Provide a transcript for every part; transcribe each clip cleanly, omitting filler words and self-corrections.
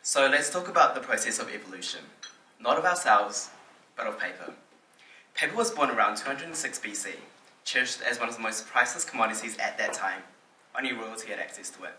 So let's talk about the process of evolution, not of ourselves, but of paper. Paper was born around 206 BC, cherished as one of the most priceless commodities at that time. Only royalty had access to it.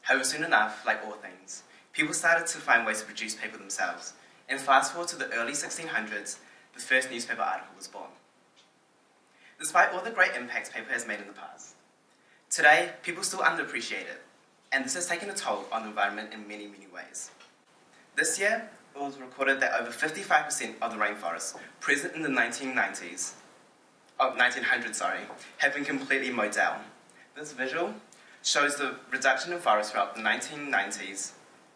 However, soon enough, like all things, people started to find ways to produce paper themselves, and fast forward to the early 1600s, the first newspaper article was born. Despite all the great impacts paper has made in the past, today, people still underappreciate it, and this has taken a toll on the environment in many, many ways. This year, it was recorded that over 55% of the rainforests present in the 1900s, have been completely mowed down. This visual shows the reduction in forests throughout the 1990s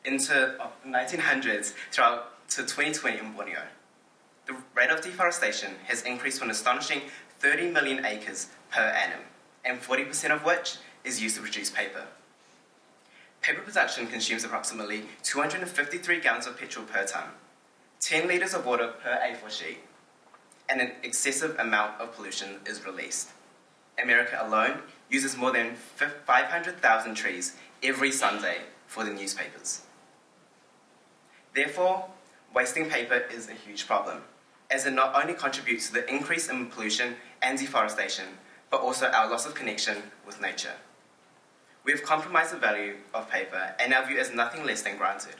into 1900s throughout to 2020 in Borneo. The rate of deforestation has increased to an astonishing 30 million acres per annum, and 40% of which is used to produce paper. Paper production consumes approximately 253 gallons of petrol per tonne, 10 litres of water per A4 sheet, and an excessive amount of pollution is released. America alone uses more than 500,000 trees every Sunday for the newspapers. Therefore, wasting paper is a huge problem, as it not only contributes to the increase in pollution and deforestation, but also our loss of connection with nature. We have compromised the value of paper and now view it as nothing less than granted.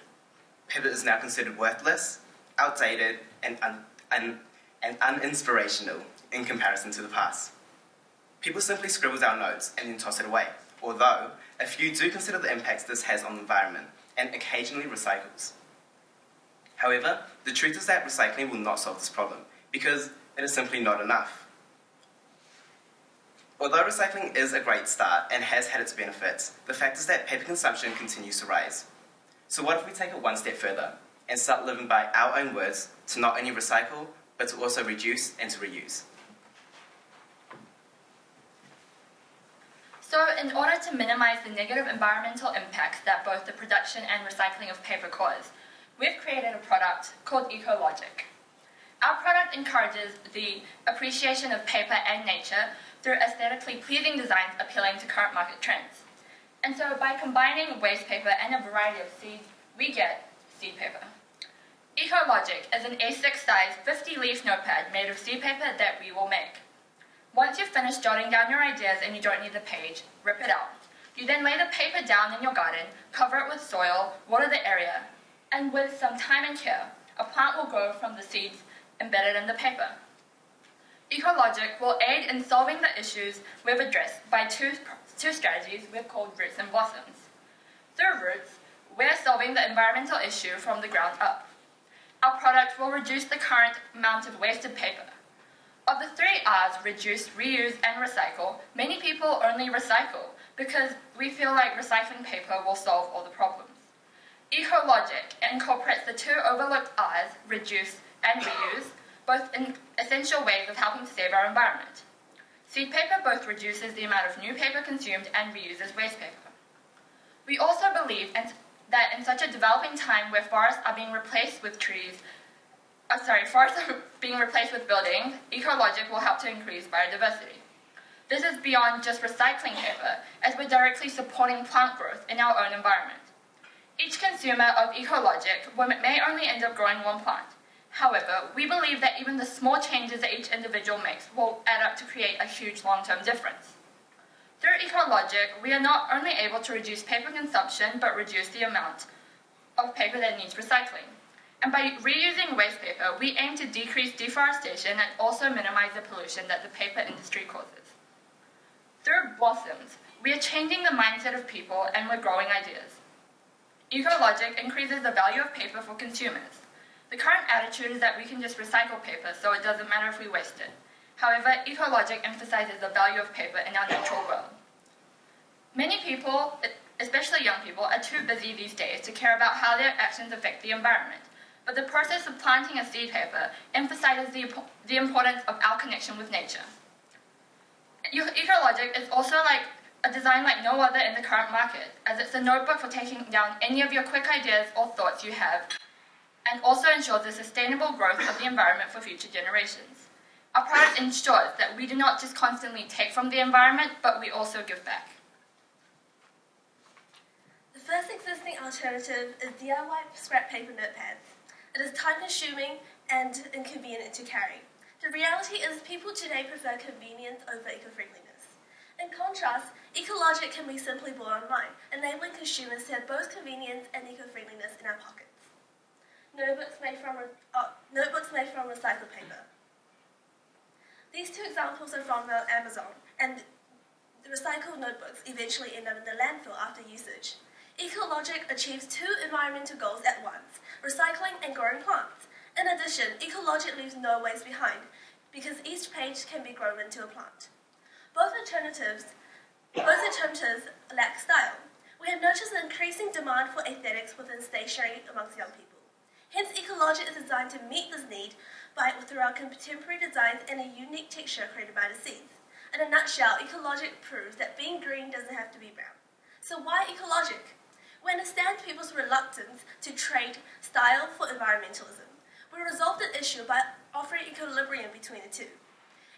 Paper is now considered worthless, outdated, and uninspirational in comparison to the past. People simply scribble down notes and then toss it away, although a few do consider the impacts this has on the environment and occasionally recycles. However, the truth is that recycling will not solve this problem because it is simply not enough. Although recycling is a great start and has had its benefits, the fact is that paper consumption continues to rise. So what if we take it one step further and start living by our own words to not only recycle, but to also reduce and to reuse? So, in order to minimize the negative environmental impacts that both the production and recycling of paper cause, we've created a product called Ecologic. Our product encourages the appreciation of paper and nature through aesthetically pleasing designs appealing to current market trends. And so by combining waste paper and a variety of seeds, we get seed paper. Ecologic is an A6 size 50-leaf notepad made of seed paper that we will make. Once you've finished jotting down your ideas and you don't need the page, rip it out. You then lay the paper down in your garden, cover it with soil, water the area, and with some time and care, a plant will grow from the seeds embedded in the paper. Ecologic will aid in solving the issues we've addressed by two strategies we've called roots and blossoms. Through roots, we're solving the environmental issue from the ground up. Our product will reduce the current amount of wasted paper. Of the 3 R's, reduce, reuse, and recycle, many people only recycle because we feel like recycling paper will solve all the problems. Ecologic incorporates the 2 overlooked R's, reduce and reuse, both in essential ways of helping to save our environment. Seed paper both reduces the amount of new paper consumed and reuses waste paper. We also believe that in such a developing time where forests are being replaced with buildings, Ecologic will help to increase biodiversity. This is beyond just recycling paper, as we're directly supporting plant growth in our own environment. Each consumer of Ecologic may only end up growing 1 plant. However, we believe that even the small changes that each individual makes will add up to create a huge long-term difference. Through Ecologic, we are not only able to reduce paper consumption, but reduce the amount of paper that needs recycling. And by reusing waste paper, we aim to decrease deforestation and also minimize the pollution that the paper industry causes. Through blossoms, we are changing the mindset of people and we're growing ideas. Ecologic increases the value of paper for consumers. The current attitude is that we can just recycle paper, so it doesn't matter if we waste it. However, Ecologic emphasizes the value of paper in our natural world. Many people, especially young people, are too busy these days to care about how their actions affect the environment. But the process of planting a seed paper emphasizes the importance of our connection with nature. Ecologic is also like a design like no other in the current market, as it's a notebook for taking down any of your quick ideas or thoughts you have, and also ensures the sustainable growth of the environment for future generations. Our product ensures that we do not just constantly take from the environment, but we also give back. The first existing alternative is DIY scrap paper notepads. It is time-consuming and inconvenient to carry. The reality is people today prefer convenience over eco-friendliness. In contrast, Ecologic can be simply bought online, enabling consumers to have both convenience and eco-friendliness in our pockets. Notebooks made from recycled paper. These two examples are from Amazon, and the recycled notebooks eventually end up in the landfill after usage. Ecologic achieves two environmental goals at once, recycling and growing plants. In addition, Ecologic leaves no waste behind, because each page can be grown into a plant. Both alternatives lack style. We have noticed an increasing demand for aesthetics within stationery amongst young people. Hence, Ecologic is designed to meet this need through our contemporary designs and a unique texture created by the seeds. In a nutshell, Ecologic proves that being green doesn't have to be brown. So why Ecologic? We understand people's reluctance to trade style for environmentalism. We resolve the issue by offering equilibrium between the two.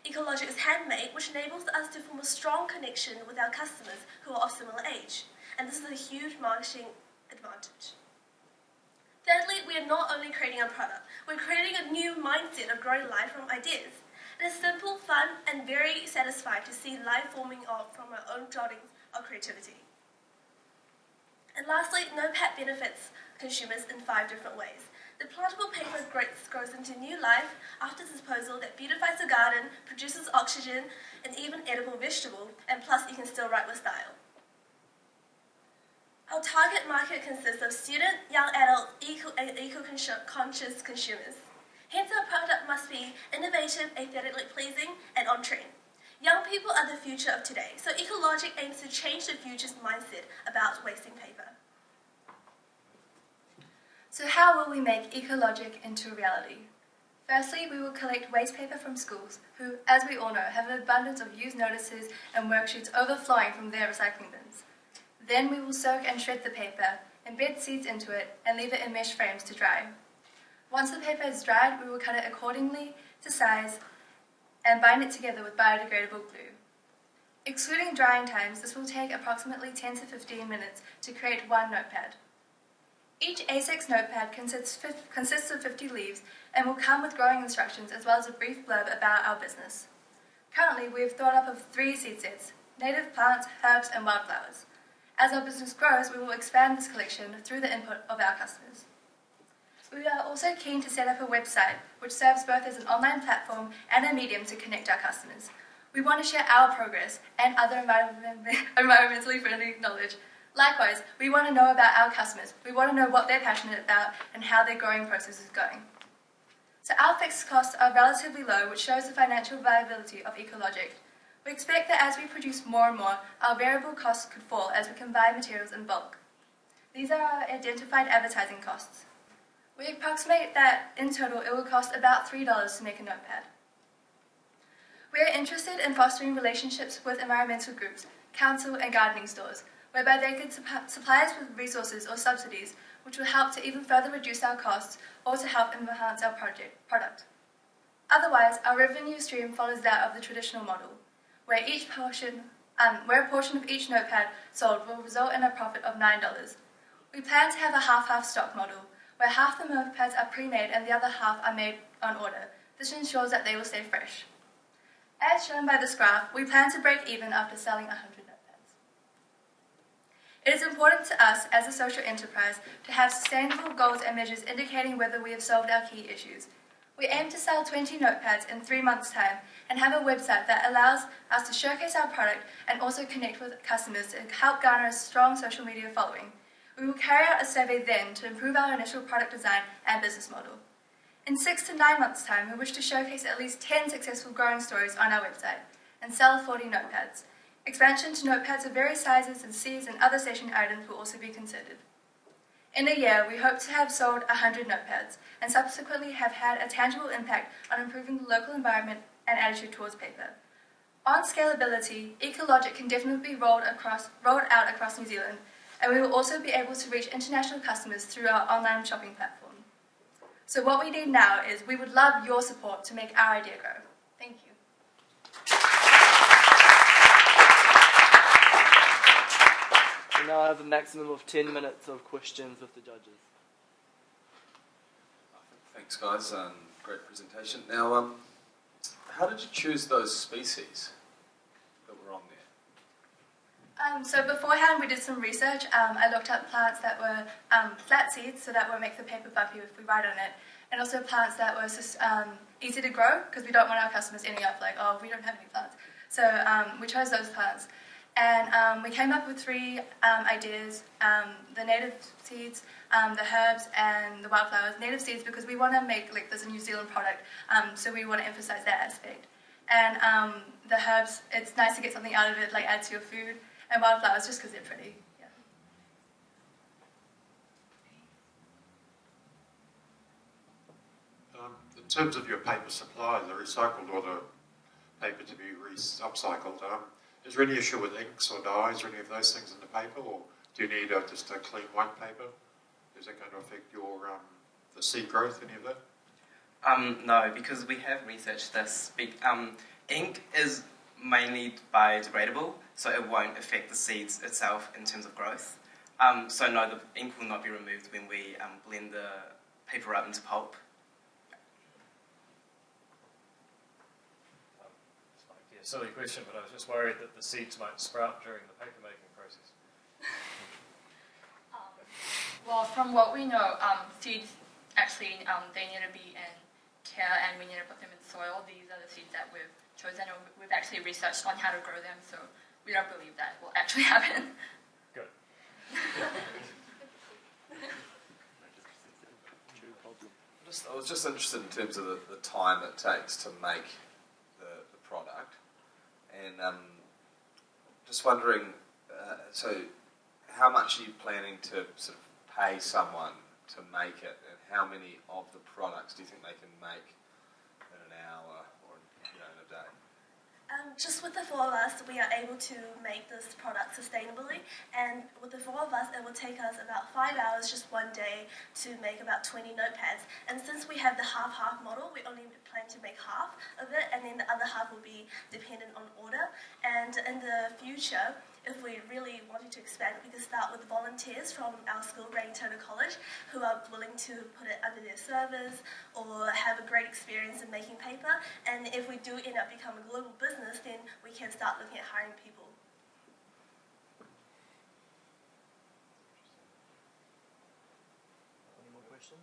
Ecologic is handmade, which enables us to form a strong connection with our customers who are of similar age, and this is a huge marketing advantage. Thirdly, we are not only creating a product, we're creating a new mindset of growing life from ideas. It is simple, fun, and very satisfying to see life forming up from our own jottings of creativity. And lastly, Notepad benefits consumers in 5 different ways. The plantable paper grows into new life after disposal that beautifies the garden, produces oxygen, and even edible vegetable, and plus you can still write with style. Our target market consists of student, young adults, and eco-conscious consumers. Hence, our product must be innovative, aesthetically pleasing, and on trend. Young people are the future of today, so Ecologic aims to change the future's mindset about wasting paper. So how will we make Ecologic into a reality? Firstly, we will collect waste paper from schools, who, as we all know, have an abundance of used notices and worksheets overflowing from their recycling bins. Then we will soak and shred the paper, embed seeds into it, and leave it in mesh frames to dry. Once the paper is dried, we will cut it accordingly to size and bind it together with biodegradable glue. Excluding drying times, this will take approximately 10 to 15 minutes to create one notepad. Each A6 notepad consists of 50 leaves and will come with growing instructions as well as a brief blurb about our business. Currently, we have thought up of 3 seed sets: native plants, herbs, and wildflowers. As our business grows, we will expand this collection through the input of our customers. We are also keen to set up a website which serves both as an online platform and a medium to connect our customers. We want to share our progress and other environmentally friendly knowledge. Likewise, we want to know about our customers. We want to know what they're passionate about and how their growing process is going. So our fixed costs are relatively low, which shows the financial viability of Ecologic. We expect that as we produce more and more, our variable costs could fall as we can buy materials in bulk. These are our identified advertising costs. We approximate that in total it will cost about $3 to make a notepad. We are interested in fostering relationships with environmental groups, council and gardening stores, whereby they could supply us with resources or subsidies which will help to even further reduce our costs or to help enhance our product. Otherwise, our revenue stream follows that of the traditional model, where a portion of each notepad sold will result in a profit of $9. We plan to have a half-half stock model, where half the notepads are pre-made and the other half are made on order. This ensures that they will stay fresh. As shown by this graph, we plan to break even after selling 100 notepads. It is important to us as a social enterprise to have sustainable goals and measures indicating whether we have solved our key issues. We aim to sell 20 notepads in 3 months' time and have a website that allows us to showcase our product and also connect with customers to help garner a strong social media following. We will carry out a survey then to improve our initial product design and business model. In 6 to 9 months' time, we wish to showcase at least 10 successful growing stories on our website and sell 40 notepads. Expansion to notepads of various sizes and seeds and other stationery items will also be considered. In a year, we hope to have sold 100 notepads and subsequently have had a tangible impact on improving the local environment and attitude towards paper. On scalability, Ecologic can definitely be rolled out across New Zealand, and we will also be able to reach international customers through our online shopping platform. So what we need now is we would love your support to make our idea grow. Thank you. We now have a maximum of 10 minutes of questions with the judges. Thanks, guys. Great presentation. Now, how did you choose those species that were on there? So beforehand we did some research. I looked up plants that were flat seeds, so that won't make the paper bumpy if we write on it, and also plants that were just, easy to grow, because we don't want our customers ending up like, oh, we don't have any plants. So we chose those plants. And we came up with 3 ideas: the native seeds, the herbs, and the wildflowers. Native seeds because we want to make like this a New Zealand product, so we want to emphasize that aspect. And the herbs, it's nice to get something out of it, like add to your food. And wildflowers just because they're pretty. Yeah. In terms of your paper supply, the recycled or the paper to be upcycled, is there any issue with inks or dyes or any of those things in the paper, or do you need just a clean white paper? Is that going to affect your the seed growth, any of that? No, because we have researched this. Ink is mainly biodegradable, so it won't affect the seeds itself in terms of growth. So no, the ink will not be removed when we blend the paper up into pulp. Silly question, but I was just worried that the seeds might sprout during the paper making process. Well, from what we know, seeds actually they need to be in care, and we need to put them in soil. These are the seeds that we've chosen, and we've actually researched on how to grow them, so we don't believe that will actually happen. Good. I was just interested in terms of the time it takes to make the product, and just wondering, so how much are you planning to sort of pay someone to make it, and how many of the products do you think they can make in an hour or in a day? Just with the 4 of us, we are able to make this product sustainably, and with the 4 of us, it will take us about 5 hours just one day to make about 20 notepads. And since we have the half-half model, we only plan to make half of it, and then the other half will be dependent on order. And in the future, if we really wanted to expand, we could start with volunteers from our school, Rangitoto College, who are willing to put it under their servers or have a great experience in making paper. And if we do end up becoming a global business, then we can start looking at hiring people. Any more questions?